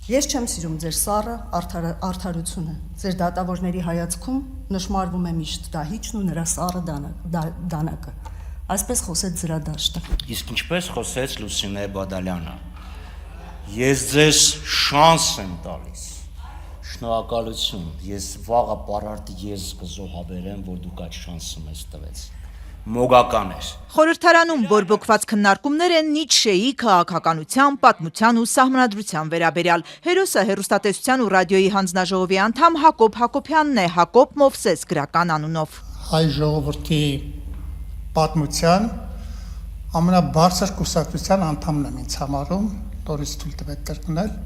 Ես չեմ սիրում ձեր սառը արդարությունը։ Ձեր դատավորների հայացքում նշմարվում է միշտ դահիճն ու նրա սառը դանակը։ Այսպես խոսեց զրադաշտը։ Իսկ ինչպես խոսեց Լուսինե Բադալյանը։ Ես ձեզ շանս եմ տալիս։ Շնորհակալություն։ Ես վաղը պարարտ ես կզոհաբերեմ, որ դուք այդ շանսը մեզ տվեց։ Մոգական էր։ Խորհրդարանում բորբոքված քննարկումներ են Նիցշեի քաղաքականության, պատմության ու սահմանադրության վերաբերյալ։ Հերոսը հեռուստատեսության ու ռադիոյի հանձնաժողովի անդամ Հակոբ Հակոբյանն է, Հակոբ Մովսես գրական անունով։ Հայ ժողովրդի պատմության ամենաբարձր կուսակցության անդամն եմ ինձ համարում, տորից թույլ տվեք կրկնել։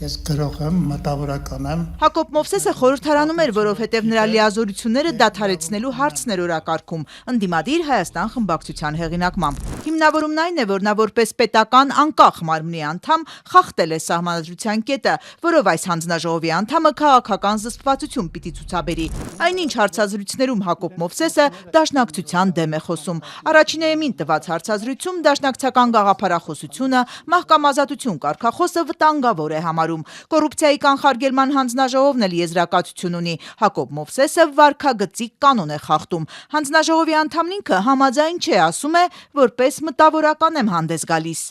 Ես գրող եմ, մտավորական եմ։ Հակոբ Մովսեսը խորհրդարանում էր, որովհետև նրա լիազորությունները դադարեցնելու հարցներ օրակարգում, ընդդիմադիր Հայաստան խմբակցության հեղինակմամբ։ Հիմնավորումն այն է, որ նա որպես պետական անկախ մարմնի անդամ խախտել է սահմանադրության կետը, որով այս հանձնաժողովի անդամը քաղաքական զսպվածություն պիտի ցուցաբերի։ Այնինչ հարցազրույցներում Հակոբ Մովսեսը դաշնակցության դեմ է խոսում։ Առաջինայինին տված հարցազրույցում դաշնակցական գաղափարախոսությունը, մահկամազատություն կարգախոսը վտանգավոր է համարում։ Կոռուպցիայի կանխարգելման հանձնաժողովն էլ եզրակացություն ունի։ Հակոբ Մովսեսը վարքագծի կանոն է խախտում։ Հանձնաժողովի անդամն ինքը համաձայն չէ, ասում է, որպես մտավորական եմ հանդես գալիս։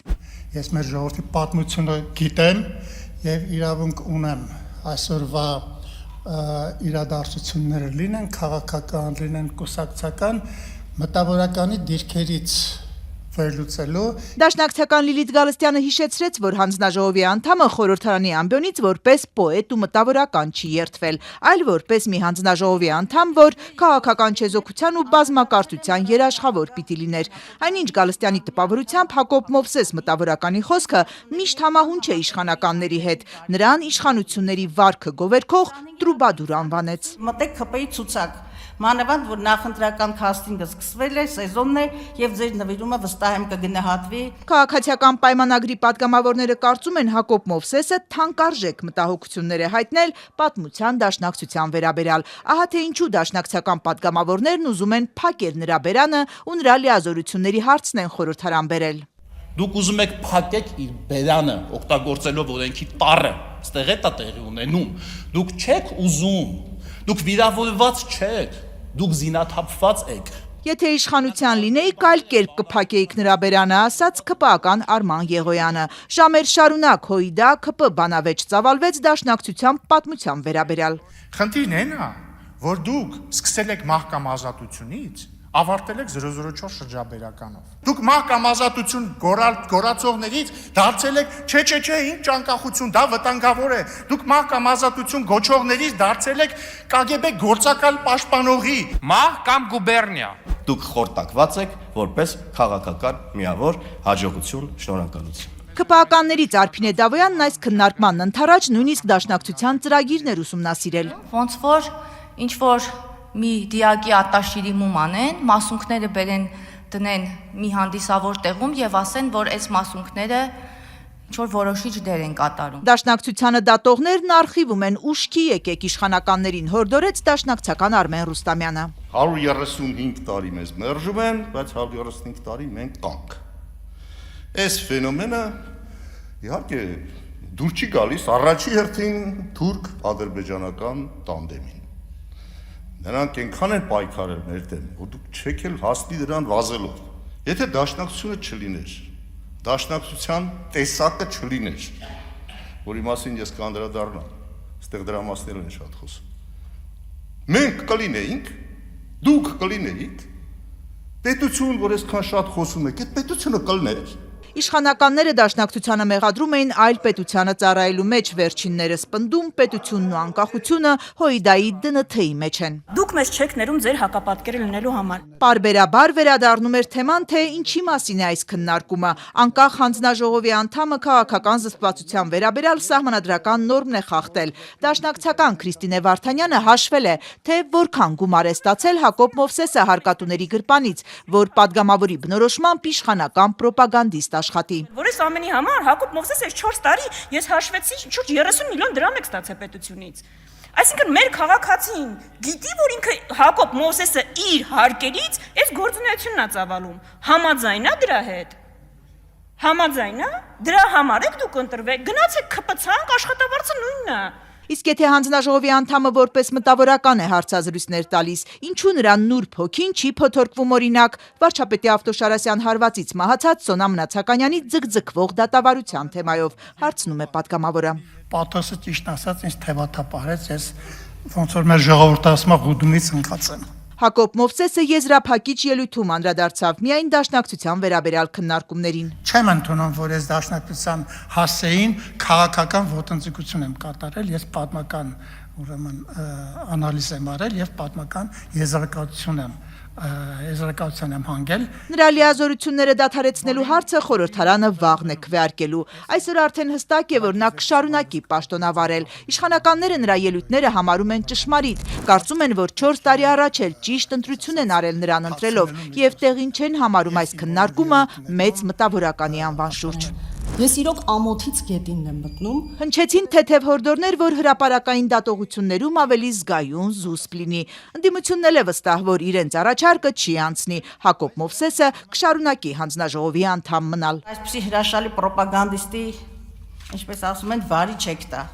Ես մեր ժողովրդի պատմությունը գիտեմ եւ իրավունք ունեմ այսօրվա իրադարձությունները լինեն քաղաքական, լինեն կուսակցական, մտավորականի դիրքերից վերլուծելու։ Դաշնակցական Լիլիթ Գալստյանը հիշեցրեց, որ հանձնաժողովի անդամը խորհրդարանի ամբիոնից որպես պոետ ու մտավորական չի երդվել, այլ որպես մի հանձնաժողովի անդամ, որ քաղաքական չեզոքության ու բազմակարծության երաշխավոր պիտի լիներ։ Այնինչ Գալստյանի տպավորությամբ Հակոբ Մովսես մտավորականի խոսքը միշտ համահունչ է իշխանականների հետ, նրան իշխանությունների վարքը գովերքող տրուբադուր անվանեց։ Մտեք ՀՊ-ի ցուցակ։ Մանավանդ որ նախընտրական քաստինգը սկսվել է, սեզոնն է եւ ձեր նվիրումը վստահ եմ կգնահատվի։ Քաղաքացիական պայմանագրի պատգամավորները կարծում են Հակոբ Մովսեսը թանկարժեք մտահոգություններ է հայտնել պատմության դաշնակցության վերաբերյալ։ Ահա թե ինչու դաշնակցական պատգամավորներն ուզում են փակել նրա բերանը ու նրա լիազորությունների հարցն են խորհրդարան բերել։ Դուք ուզում եք փակեք իր բերանը, օգտագործելով օրենքի տառը, ստեղ է դա տեղի ունենում։ Դուք չեք ուզում, դուք վիրավորված չեք, դուք զինաթափված եք։ Եթե իշխանության լինեիք, այլ կերպ կփակեիք նրա բերանը, ասաց ԿՊ-ական Արման Եղոյանը։ Ժամեր շարունակ հոյդա ԿՊ բանավեճ ծավալվեց դաշնակցության պատմության վերաբերյալ։ Խնդիրն այն է, որ դուք սկսել եք մահկամ ազատությունից, ավարտել եք 004 շրջաբերականով։ Դուք մահկամ ազատություն գորացողներից դարձել եք չէ, ինչ անկախություն, դա վտանգավոր է։ Դուք մահկամ ազատություն գոչողներից դարձել եք ԿԳԲ գործակալ պաշտպանողի։ Մահ կամ գուբերնիա։ Դուք խորտակված եք որպես քաղաքական միավոր, հաջողություն, շնորհակալություն։ ԿՊ-ականներից Արփինե Դավոյանն այս քննարկմանն ընթരാճ նույնիսկ դաշնակցության ծրագիրներ ուսումնասիրել։ Ոնց որ ինչ որ մի դիակի ատաշիրի մում անեն, մասունքները բերեն դնեն մի հանդիսավոր տեղում եւ ասեն, որ այս մասունքները ինչ-որ որոշիչ դեր են կատարում։ Դաշնակցությանը դատողներն արխիվում են ուշքի եկեք իշխանականներին, հորդորեց դաշնակցական Արմեն Ռուստամյանը։ 135 տարի մեզ մերժում են, բայց 135 տարի մենք կանք։ Այս ֆենոմենը իհարկե դուր չի գալիս առաջի հերթին թուրք-ադրբեջանական տանդեմին։ Նրանք այնքան են պայքարել մեր դեմ, որ դուք չեք էլ հասնի դրան վազելով։ Եթե դաշնակցությունը չլիներ, դաշնակցության տեսակը չլիներ, որի մասին ես կանդրադառնամ, այստեղ դրա մասներն են շատ խոսում։ Մենք կլինեինք, դուք կլինեիք, պետություն, որ այսքան շատ խոսում եք, այդ պետությունը կլներ։ Իշխանականները դաշնակցությանը մեղադրում էին այլ պետությանը ծառայելու մեջ, վերջիններս պնդում պետությունն ու անկախությունը հոյդայի ԴՆԹ-ի մեջ են։ Դուք մեզ չեք ներում ձեր հակապատկերը լինելու համար։ Պարբերաբար վերադառնում էր թեման, թե ինչի մասին է այս քննարկումը։ Անկախ հանձնաժողովի անդամը քաղաքական զսպվածության վերաբերյալ սահմանադրական նորմն է խախտել։ Դաշնակցական Քրիստինե Վարդանյանը հաշվել է, թե որքան գումար է ստացել Հակոբ Մովսեսը հարկատուների գրպանից, որ падգամավորի բնորոշմամբ իշխանական պրոպագանդիստ աշխատի։ Որ այս ամենի համար Հակոբ Մովսեսը 4 տարի ես հաշվեցի շուրջ 30 միլիոն դրամ եք ստացել պետությունից։ Այսինքն մեր քաղաքացին գիտի, որ ինքը Հակոբ Մովսեսը իր հարկերից այս գործունեությունն է ծավալում։ Համաձայն է դրա հետ։ Համաձայն է, դրա համար եք դուք ընտրվել, գնացեք ԿՊՑ-անք աշխատավարձ բանը։ Իսկ եթե հանձնաժողովի անդամը որպես մտավորական է հարցազրույցներ տալիս, ինչու նրան նուրբ հոգին չի փոթորկվում օրինակ վարչապետի Ավտոշարասյան հարվածից մահացած Սոնա Մնացականյանի ձգձգվող դատավարության թեմայով, հարցնում է պատգամավորը։ Պաթոսը ճիշտ ասած ինձ թևաթափարեց, ես ոնց որ մեր ժողովուրդը ասում է գուդումից ընկած եմ։ Հակոբ Մովսեսը եզրափակիչ ելույթում անդրադարձավ միայն դաշնակցության վերաբերյալ քննարկումներին։ Չեմ ընդունում, որ ես դաշնակցության հասեին քաղաքական ոտնձգություն եմ կատարել, ես պատմական ուրեմն անալիզ եմ արել եւ պատմական եզրակացություն եմ հանգել։ Նրա լիազորությունները դադարեցնելու հարցը խորհրդարանը վաղն է քվեարկելու։ Այսօր արդեն հստակ է, որ նա կշարունակի պաշտոնավարել։ Իշխանականները նրա ելույթները համարում են ճշմարիտ, կարծում են, որ 4 տարի առաջ էլ ճիշտ ընտրություն են արել նրան ընտրելով եւ տեղին չեն համարում այս քննարկումը մեծ մտավորականի անվան շուրջ։ Ես իրոք ամոթից գետինն եմ մտնում։ Հնչեցին թեթև հորդորներ, որ հրապարակային դատողություններում ավելի զգայուն զուսպ լինի։ Ընդդիմությունն էլ է վստահ, որ իրենց առաջարկը չի անցնի։ Հակոբ Մովսեսը կշարունակի հանձնաժողովի անդամ մնալ։ Այսպիսի հրաշալի պրոպագանդիստի, ինչպես ասում են, վարի չեք տա։